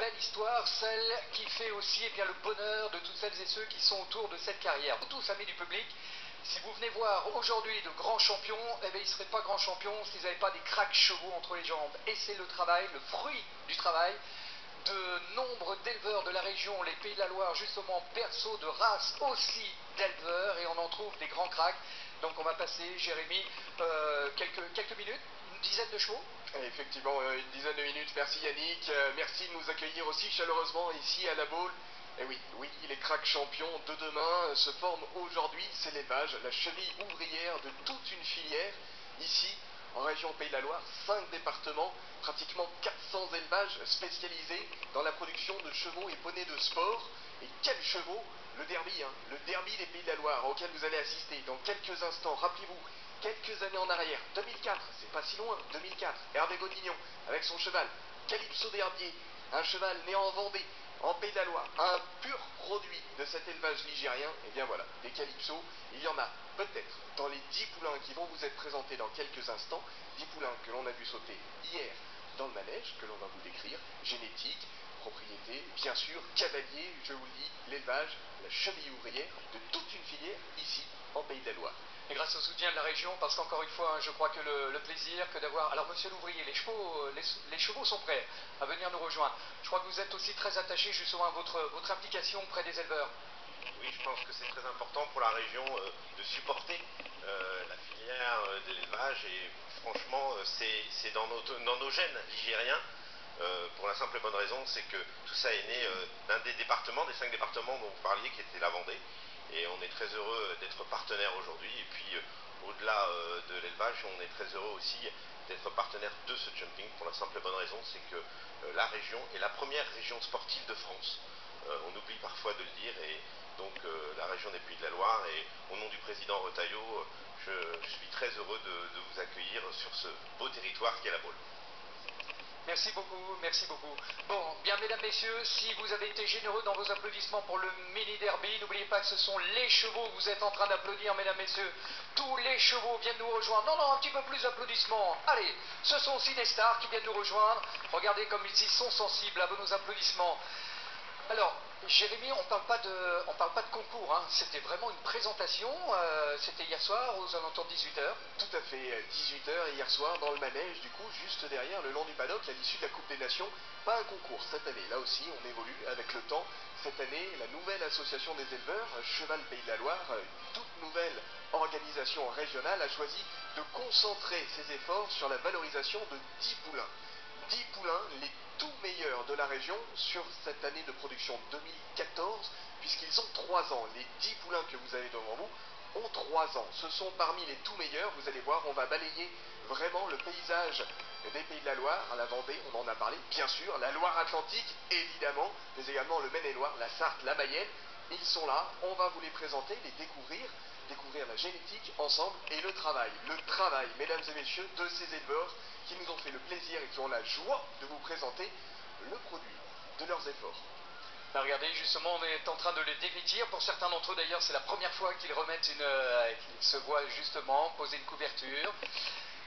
belle histoire, celle qui fait aussi bien, le bonheur de toutes celles et ceux qui sont autour de cette carrière. Vous tous, amis du public, si vous venez voir aujourd'hui de grands champions, eh bien, ils ne seraient pas grands champions s'ils n'avaient pas des cracks chevaux entre les jambes. Et c'est le travail, le fruit du travail de nombre d'éleveurs de la région, les Pays de la Loire, justement, berceau de races aussi d'éleveurs, et on en trouve des grands cracks. Donc on va passer, Jérémy, quelques minutes, une dizaine de chevaux. Effectivement, une dizaine de minutes. Merci Yannick. Merci de nous accueillir aussi chaleureusement ici à La Baule. Et oui, les cracks champions de demain se forment aujourd'hui. C'est l'élevage, la cheville ouvrière de toute une filière. Ici, en région Pays de la Loire, 5 départements, pratiquement 400 élevages spécialisés dans la production de chevaux et poneys de sport. Et quels chevaux! Le derby des Pays de la Loire auquel vous allez assister dans quelques instants. Rappelez-vous, quelques années en arrière, 2004, c'est pas si loin, 2004, Hervé Godignon avec son cheval, Calypso d'Herbier, un cheval né en Vendée, en Pays de la Loire, un pur produit de cet élevage ligérien. Et bien voilà, des Calypso, il y en a peut-être dans les 10 poulains qui vont vous être présentés dans quelques instants, 10 poulains que l'on a vu sauter hier dans le manège, que l'on va vous décrire, génétique, propriété, bien sûr, cavalier, je vous le dis, l'élevage, la cheville ouvrière de toute une filière ici en Pays de la Loire. Et grâce au soutien de la région, parce qu'encore une fois, je crois que le plaisir que d'avoir... Alors monsieur l'ouvrier, les chevaux sont prêts à venir nous rejoindre. Je crois que vous êtes aussi très attaché justement à votre implication auprès des éleveurs. Oui, je pense que c'est très important pour la région de supporter la filière de l'élevage, et franchement, c'est dans nos gènes ligériens. Pour la simple et bonne raison, c'est que tout ça est né d'un des départements, des 5 départements dont vous parliez, qui était la Vendée. Et on est très heureux d'être partenaire aujourd'hui. Et puis, au-delà de l'élevage, on est très heureux aussi d'être partenaire de ce jumping, pour la simple et bonne raison, c'est que la région est la première région sportive de France. On oublie parfois de le dire, et donc la région des Pays de la Loire, et au nom du président Retailleau, je suis très heureux de vous accueillir sur ce beau territoire qu'est la Baule. Merci beaucoup, merci beaucoup. Bon, bien mesdames, messieurs, si vous avez été généreux dans vos applaudissements pour le mini-derby, n'oubliez pas que ce sont les chevaux que vous êtes en train d'applaudir, mesdames, messieurs. Tous les chevaux viennent nous rejoindre. Non, un petit peu plus d'applaudissements. Allez, ce sont aussi des stars qui viennent nous rejoindre. Regardez comme ils y sont sensibles à vos applaudissements. Alors, Jérémy, on parle pas de concours, hein. C'était vraiment une présentation, c'était hier soir aux alentours de 18h. Tout à fait, 18h hier soir dans le manège, du coup, juste derrière le long du paddock, à l'issue de la Coupe des Nations. Pas un concours cette année, là aussi on évolue avec le temps. Cette année, la nouvelle association des éleveurs, Cheval Pays de la Loire, une toute nouvelle organisation régionale, a choisi de concentrer ses efforts sur la valorisation de 10 poulains. 10 poulains, les tout meilleurs de la région sur cette année de production 2014, puisqu'ils ont 3 ans. Les 10 poulains que vous avez devant vous ont 3 ans. Ce sont parmi les tout meilleurs. Vous allez voir, on va balayer vraiment le paysage des Pays de la Loire, à la Vendée, on en a parlé, bien sûr, la Loire-Atlantique, évidemment, mais également le Maine-et-Loire, la Sarthe, la Mayenne. Ils sont là, on va vous les présenter, les découvrir la génétique ensemble et le travail, mesdames et messieurs, de ces éleveurs qui nous ont fait le plaisir et qui ont la joie de vous présenter le produit de leurs efforts. Bah regardez, justement, on est en train de les dévêtir. Pour certains d'entre eux, d'ailleurs, c'est la première fois qu'ils remettent qu'ils se voient justement poser une couverture.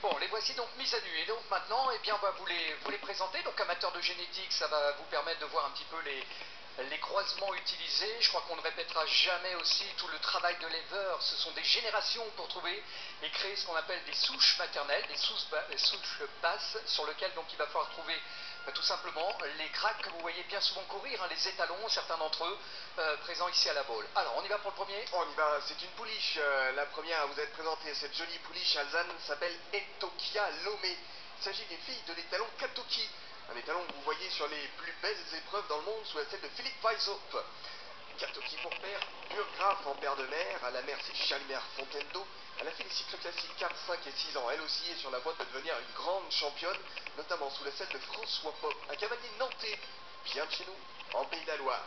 Bon, les voici donc mis à nu. Et donc maintenant, eh bien, on va vous les présenter. Donc, amateurs de génétique, ça va vous permettre de voir un petit peu les croisements utilisés. Je crois qu'on ne répétera jamais aussi tout le travail de l'éleveur. Ce sont des générations pour trouver et créer ce qu'on appelle des souches maternelles, des souches basses, sur lesquelles donc il va falloir trouver tout simplement les cracks que vous voyez bien souvent courir, hein, les étalons, certains d'entre eux présents ici à la Baule. Alors, on y va pour le premier? On y va, c'est une pouliche, la première à vous être présentée. Cette jolie pouliche alzane s'appelle Etokia Lomé. Il s'agit d'une fille de l'étalon Katoki, un étalon que vous voyez sur les plus belles épreuves dans le monde sous la selle de Philippe Weishaupt. Katoki pour père, Burgraf en père de mer, à la mère c'est Chalimère Fontendo. Elle a fait les cycles classiques 4, 5 et 6 ans. Elle aussi est sur la voie de devenir une grande championne, notamment sous la selle de François Pop, un cavalier nantais, bien de chez nous, en Pays de la Loire.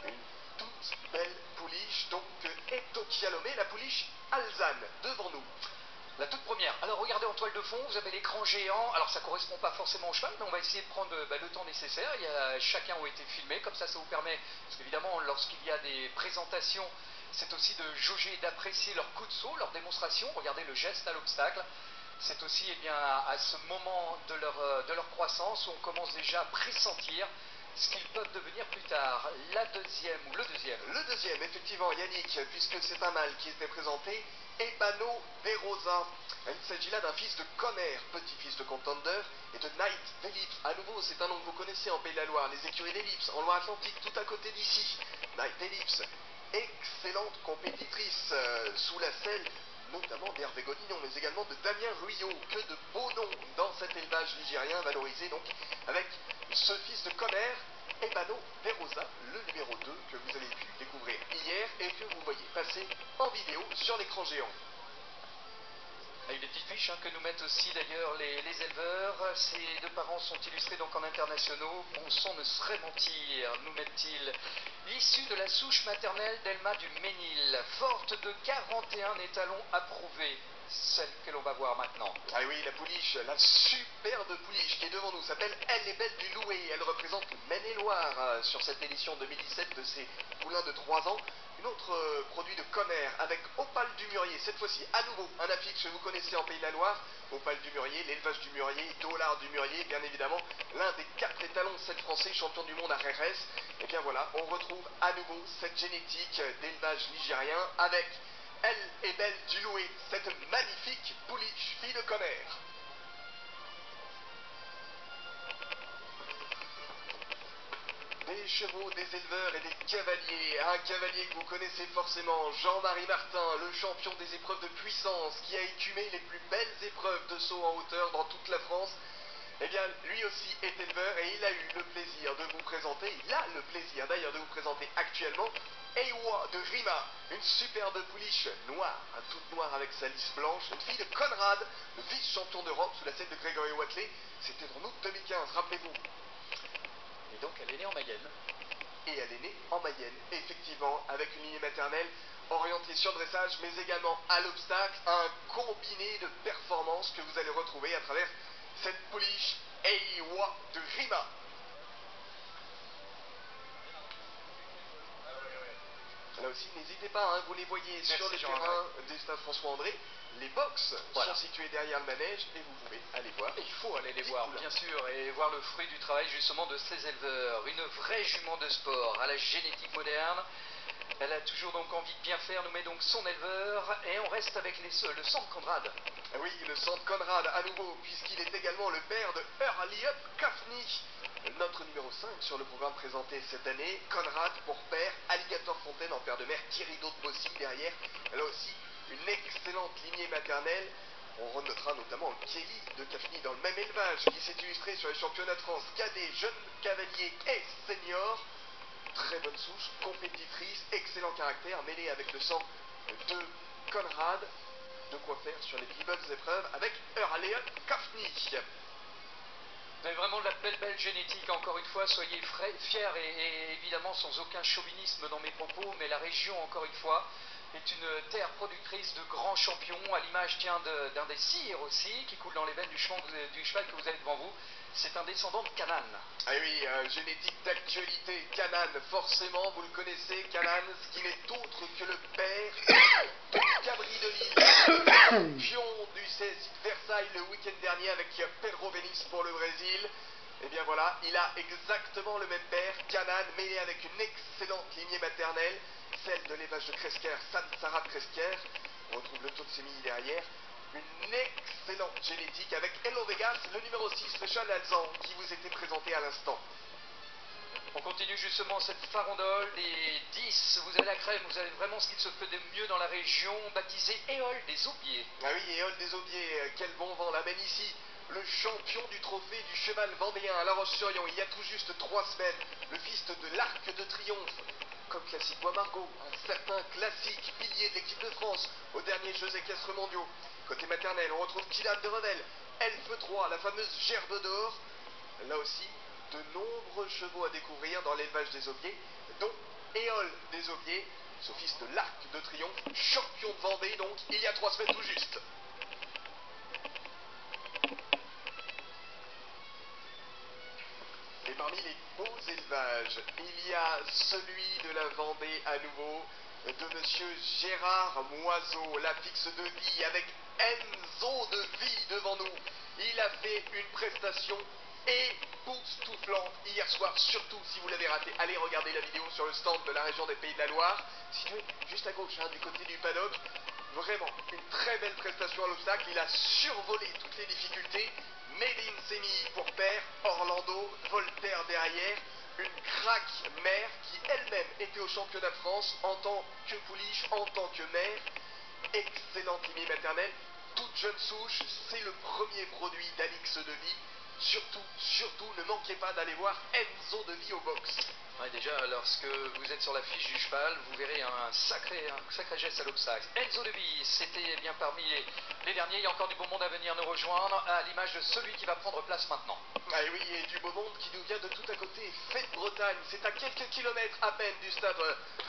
Une toute belle pouliche, donc Etokia Lomé, la pouliche alzane, devant nous. La toute première. Alors regardez en toile de fond, vous avez l'écran géant. Alors ça ne correspond pas forcément au cheval, mais on va essayer de prendre le temps nécessaire. Chacun a été filmé, comme ça vous permet, parce qu'évidemment lorsqu'il y a des présentations, c'est aussi de jauger et d'apprécier leur coup de saut, leur démonstration. Regardez le geste à l'obstacle. C'est aussi eh bien, à ce moment de leur croissance où on commence déjà à pressentir ce qu'ils peuvent devenir plus tard. La deuxième ou le deuxième. Le deuxième, effectivement, Yannick, puisque c'est un mâle qui était présenté, Ebano Berosa. Il s'agit là d'un fils de Conner, petit-fils de Contender, et de Knight d'Ellipse. À nouveau, c'est un nom que vous connaissez en Pays de la Loire, les écuries d'Ellipse, en Loire-Atlantique, tout à côté d'ici. Knight d'Ellipse, excellente compétitrice sous la selle, notamment d'Hervé Godinnon, mais également de Damien Ruillot. Que de beaux noms dans cet élevage ligérien, valorisé donc avec ce fils de Conner, Ebano Berosa, le numéro 2 que vous avez pu découvrir hier et que vous voyez passer en vidéo sur l'écran géant. Avec des petites fiches que nous mettent aussi d'ailleurs les éleveurs. Ces deux parents sont illustrés donc en internationaux. Bon sang ne saurait mentir, nous mettent-ils. L'issue de la souche maternelle d'Elma du Ménil, forte de 41 étalons approuvés. Celle que l'on va voir maintenant. Ah oui, la pouliche, la superbe pouliche qui est devant nous s'appelle Elle est belle du Loué. Elle représente Maine-et-Loire sur cette édition 2017 de ces poulains de 3 ans. Une autre produit de Conner avec Opale du Murier. Cette fois-ci, à nouveau, un affiche que vous connaissez en Pays de la Loire. Opale du Murier, l'élevage du Murier, Dollar du Murier, bien évidemment, l'un des 4 étalons de 7 Français, champion du monde à Rérez. Et bien voilà, on retrouve à nouveau cette génétique d'élevage ligérien avec Elle est belle du Loué, cette magnifique pouliche, fille de Conner. Des chevaux, des éleveurs et des cavaliers. Un cavalier que vous connaissez forcément, Jean-Marie Martin, le champion des épreuves de puissance, qui a écumé les plus belles épreuves de saut en hauteur dans toute la France. Eh bien, lui aussi est éleveur et il a eu le plaisir de vous présenter, il a le plaisir d'ailleurs de vous présenter actuellement Eiwa de Rima, une superbe pouliche noire, toute noire avec sa lisse blanche, une fille de Conrad, le vice-champion d'Europe sous la selle de Grégory Watley. C'était en août 2015, rappelez-vous. Et donc elle est née en Mayenne. Et elle est née en Mayenne, effectivement, avec une lignée maternelle orientée sur le dressage, mais également à l'obstacle, un combiné de performances que vous allez retrouver à travers cette pouliche Eiwa de Rima. Là aussi, n'hésitez pas, vous les voyez Merci sur le Jean terrain des stades François-André. Les box Voilà. sont situés derrière le manège et vous pouvez aller voir. Il faut aller les voir, bien sûr, et voir le fruit du travail justement de ces éleveurs. Une vraie jument de sport à la génétique moderne. Elle a toujours donc envie de bien faire, nous met donc son éleveur, et on reste avec le centre Conrad. Oui, le centre Conrad à nouveau, puisqu'il est également le père de Hurliup Kafni. Notre numéro 5 sur le programme présenté cette année, Conrad pour père, Alligator Fontaine en père de mère, Thierry Bossy derrière. Elle a aussi une excellente lignée maternelle. On renotera notamment Kelly de Kafni dans le même élevage, qui s'est illustré sur les championnats de France cadet, jeune cavalier et senior. Très bonne souche, compétitrice, excellent caractère, mêlé avec le sang de Conrad. De quoi faire sur les plus bonnes épreuves avec Hurliup Kafni. Vous avez vraiment de la belle génétique, encore une fois, soyez fiers et évidemment sans aucun chauvinisme dans mes propos, mais la région, encore une fois, est une terre productrice de grands champions, à l'image, tiens, d'un des sires aussi, qui coule dans les veines du cheval que vous avez devant vous. C'est un descendant de Canaan. Ah oui, génétique d'actualité, Canaan, forcément, vous le connaissez, Canaan, ce qui n'est autre que le père de Cabri de Lille, champion du CSI de Versailles le week-end dernier avec Pedro Venice pour le Brésil. Et bien voilà, il a exactement le même père, Canaan, mêlé avec une excellente lignée maternelle, celle de l'élevage de Cresquer, Sansara Cresquer. On retrouve le Totsemi derrière. Une excellente génétique avec Hello Vegas, le numéro 6, le cheval alezan, qui vous était présenté à l'instant. On continue justement cette farandole, les 10, vous avez la crème, vous avez vraiment ce qu'il se fait de mieux dans la région, baptisé Éole des Aubiers. Ah oui, Éole des Aubiers, quel bon vent l'amène ici. Le champion du trophée du cheval vendéen à La Roche-sur-Yon, il y a tout juste 3 semaines, le fils de l'Arc de Triomphe. Comme classique Bois Margot, un certain classique pilier de l'équipe de France aux derniers Jeux équestres mondiaux. Côté maternel, on retrouve Kylian de Revel, Elfe 3, la fameuse gerbe d'or. Là aussi, de nombreux chevaux à découvrir dans l'élevage des Aubiers, dont Éole des Aubiers, ce fils de l'Arc de Triomphe, champion de Vendée donc, il y a 3 semaines tout juste. Et parmi les beaux élevages, il y a celui de la Vendée à nouveau, de monsieur Gérard Moiseau, la fixe de vie avec Enzo de Vie devant nous. Il a fait une prestation époustouflante hier soir, surtout si vous l'avez raté. Allez regarder la vidéo sur le stand de la région des Pays de la Loire, situé juste à gauche, du côté du paddock. Vraiment, une très belle prestation à l'obstacle. Il a survolé toutes les difficultés. Made in Semi pour père, Orlando, Voltaire derrière. Une craque mère qui elle-même était au championnat de France en tant que pouliche, en tant que mère. Excellente lignée maternelle, toute jeune souche, c'est le premier produit d'Alix de Vie. Surtout, ne manquez pas d'aller voir Enzo de Vie au box. Ouais, déjà, lorsque vous êtes sur la fiche du cheval, vous verrez un sacré geste à l'obstacle. Enzo de Vie, c'était bien parmi les derniers. Il y a encore du beau monde à venir nous rejoindre, à l'image de celui qui va prendre place maintenant. Ah oui, et du beau monde qui nous vient de tout à côté, Fête Bretagne. C'est à quelques kilomètres à peine du stade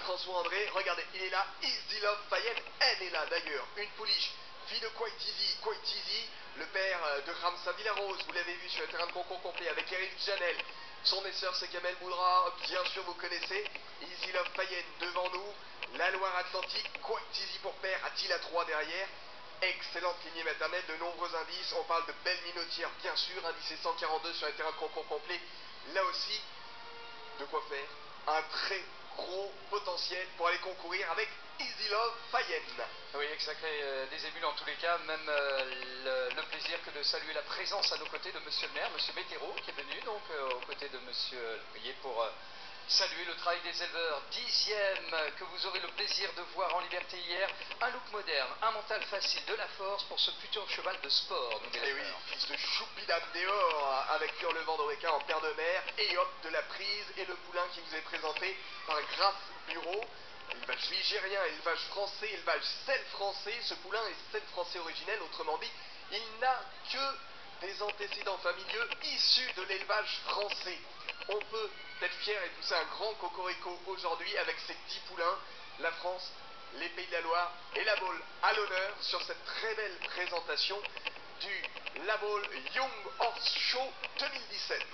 François-André. Regardez, il est là, Easy Love Fayette, elle est là d'ailleurs. Une pouliche, fille de Quite Easy, le père de Ramsa Villarose, vous l'avez vu sur le terrain de concours complet avec Eric Janel. Son essor, c'est Kamel Boudra, bien sûr vous connaissez. Easy Love Fayenne devant nous, la Loire-Atlantique, Quite Easy pour père, Attila 3 derrière. Excellente lignée maternelle, de nombreux indices. On parle de belle minotière, bien sûr, indice 142 sur les terrains de concours complet. Là aussi, de quoi faire un très gros potentiel pour aller concourir avec Easy Love Fayenne. Oui, sacré des émules en tous les cas, même le plaisir que de saluer la présence à nos côtés de Monsieur le maire, Monsieur Météro, qui est venu donc aux côtés de Monsieur Loyer pour saluer le travail des éleveurs. 10e que vous aurez le plaisir de voir en liberté hier. Un look moderne, un mental facile, de la force pour ce futur cheval de sport. Et oui, fils de Choupidam Dehors, avec Hurlevent d'Oreca en père de mer, et hop de la prise, et le poulain qui vous est présenté par Graf Bureau. Élevage ligérien, élevage français, élevage sel français. Ce poulain est sel français originel, autrement dit, il n'a que des antécédents familiaux issus de l'élevage français. On peut être fier et pousser un grand cocorico aujourd'hui avec ces 10 poulains. La France, les Pays de la Loire et la Baule à l'honneur sur cette très belle présentation du La Baule Young Horse Show 2017.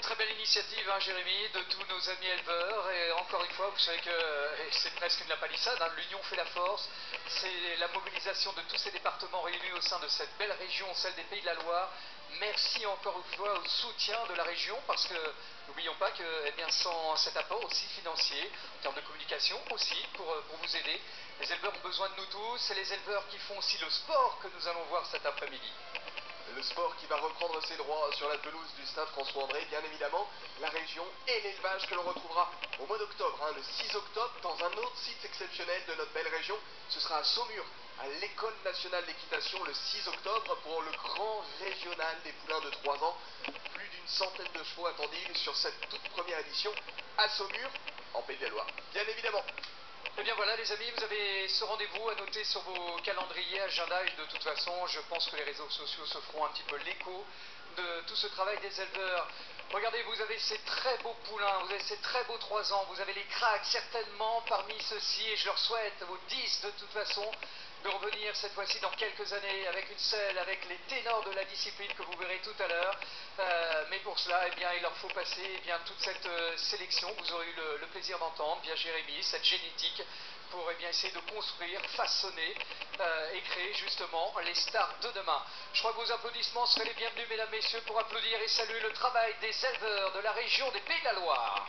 Très belle initiative, Jérémy, de tous nos amis éleveurs. Et encore une fois, vous savez que c'est presque de la palissade, l'union fait la force. C'est la mobilisation de tous ces départements réunis au sein de cette belle région, celle des Pays de la Loire. Merci encore une fois au soutien de la région, parce que n'oublions pas que sans cet apport aussi financier, en termes de communication aussi, pour vous aider, les éleveurs ont besoin de nous tous. C'est les éleveurs qui font aussi le sport que nous allons voir cet après-midi. Le sport qui va reprendre ses droits sur la pelouse du stade François-André, bien évidemment, la région et l'élevage que l'on retrouvera au mois d'octobre, le 6 octobre, dans un autre site exceptionnel de notre belle région. Ce sera à Saumur, à l'École nationale d'équitation, le 6 octobre, pour le grand régional des poulains de 3 ans. Plus d'une centaine de chevaux attendus sur cette toute première édition à Saumur, en Pays de la Loire, bien évidemment. Eh bien voilà les amis, vous avez ce rendez-vous à noter sur vos calendriers, agenda, et de toute façon je pense que les réseaux sociaux se feront un petit peu l'écho de tout ce travail des éleveurs. Regardez, vous avez ces très beaux poulains, vous avez ces très beaux 3 ans, vous avez les cracks certainement parmi ceux-ci, et je leur souhaite aux 10 de toute façon de revenir cette fois-ci dans quelques années avec une selle, avec les ténors de la discipline que vous verrez tout à l'heure. Mais pour cela, il leur faut passer toute cette sélection. Vous aurez eu le plaisir d'entendre via Jérémy cette génétique pour essayer de construire, façonner et créer justement les stars de demain. Je crois que vos applaudissements seraient les bienvenus, mesdames, messieurs, pour applaudir et saluer le travail des éleveurs de la région des Pays de la Loire.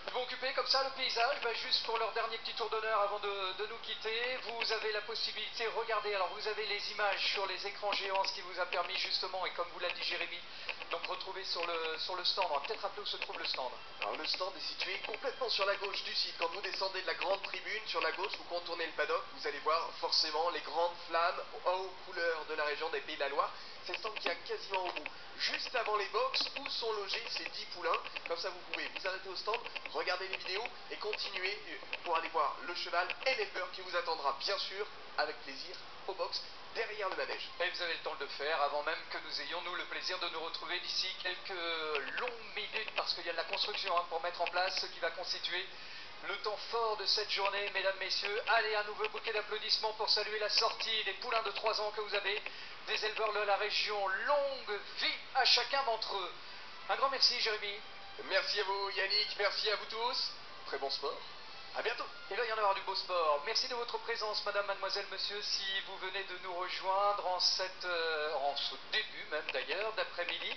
Ils vont occuper comme ça le paysage, juste pour leur dernier petit tour d'honneur avant de nous quitter. Vous avez la possibilité, regardez, alors vous avez les images sur les écrans géants, ce qui vous a permis justement, et comme vous l'a dit Jérémy, donc retrouver sur le stand. On va peut-être rappeler où se trouve le stand. Alors le stand est situé complètement sur la gauche du site. Quand vous descendez de la grande tribune, sur la gauche, vous contournez le paddock, vous allez voir forcément les grandes flammes aux couleurs de la région des Pays de la Loire. C'est le stand qui est quasiment au bout. Juste avant les box où sont logés ces 10 poulains. Comme ça, vous pouvez vous arrêter au stand, regarder les vidéos et continuer pour aller voir le cheval et l'éleveur qui vous attendra, bien sûr, avec plaisir, au box, derrière le manège. Et vous avez le temps de le faire avant même que nous ayons, nous, le plaisir de nous retrouver d'ici quelques longues minutes, parce qu'il y a de la construction pour mettre en place ce qui va constituer le temps fort de cette journée, mesdames, messieurs. Allez, un nouveau bouquet d'applaudissements pour saluer la sortie des poulains de 3 ans que vous avez, des éleveurs de la région. Longue vie à chacun d'entre eux. Un grand merci, Jérémy. Merci à vous, Yannick. Merci à vous tous. Très bon sport. À bientôt. Il va y en avoir du beau sport. Merci de votre présence, madame, mademoiselle, monsieur, si vous venez de nous rejoindre en ce début même d'ailleurs, d'après-midi.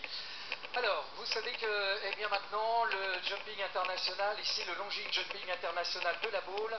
Alors, vous savez que, eh bien maintenant, le jumping international, ici le longing jumping international de la Baule,